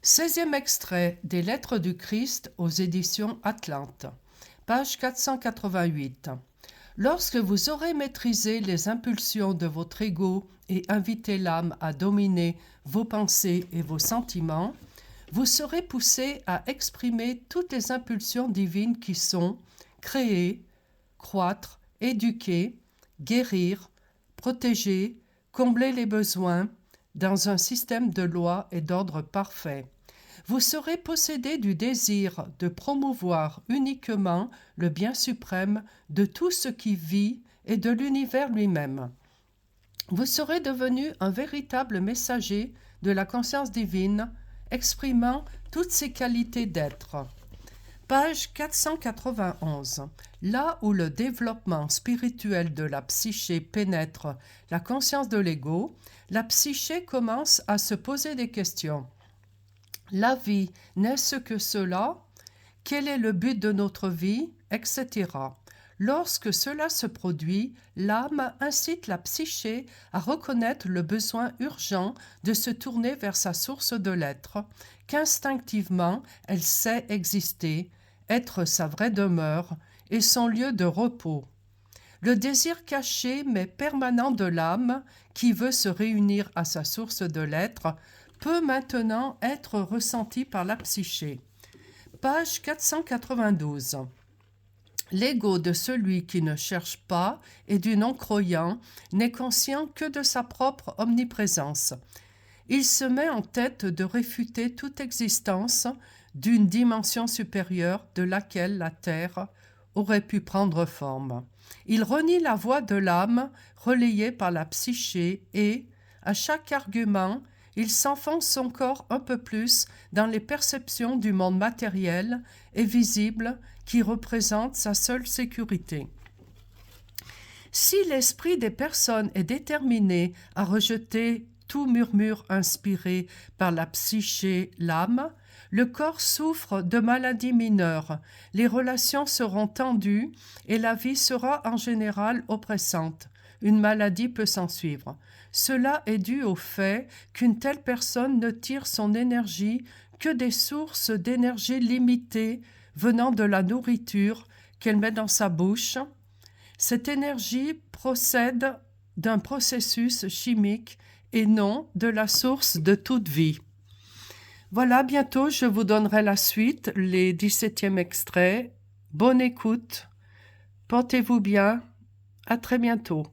16e extrait des Lettres du Christ aux éditions Atlante, page 488. Lorsque vous aurez maîtrisé les impulsions de votre ego et invité l'âme à dominer vos pensées et vos sentiments, vous serez poussé à exprimer toutes les impulsions divines qui sont créer, croître, éduquer, guérir, protéger, combler les besoins, dans un système de loi et d'ordre parfait. Vous serez possédé du désir de promouvoir uniquement le bien suprême de tout ce qui vit et de l'univers lui-même. Vous serez devenu un véritable messager de la conscience divine, exprimant toutes ses qualités d'être. Page 491. Là où le développement spirituel de la psyché pénètre la conscience de l'ego, la psyché commence à se poser des questions. La vie, n'est-ce que cela? Quel est le but de notre vie? Etc. Lorsque cela se produit, l'âme incite la psyché à reconnaître le besoin urgent de se tourner vers sa source de l'être, qu'instinctivement elle sait exister, être sa vraie demeure et son lieu de repos. Le désir caché mais permanent de l'âme, qui veut se réunir à sa source de l'être, peut maintenant être ressenti par la psyché. Page 492. L'ego de celui qui ne cherche pas et du non-croyant n'est conscient que de sa propre omniprésence. Il se met en tête de réfuter toute existence d'une dimension supérieure de laquelle la terre aurait pu prendre forme. Il renie la voix de l'âme relayée par la psyché et, à chaque argument, il s'enfonce encore un peu plus dans les perceptions du monde matériel et visible qui représente sa seule sécurité. Si l'esprit des personnes est déterminé à rejeter tout murmure inspiré par la psyché, l'âme, le corps souffre de maladies mineures, les relations seront tendues et la vie sera en général oppressante. Une maladie peut s'ensuivre. Cela est dû au fait qu'une telle personne ne tire son énergie que des sources d'énergie limitées venant de la nourriture qu'elle met dans sa bouche. Cette énergie procède d'un processus chimique et non de la source de toute vie. Voilà, bientôt je vous donnerai la suite, les 17e extraits. Bonne écoute, portez-vous bien, à très bientôt.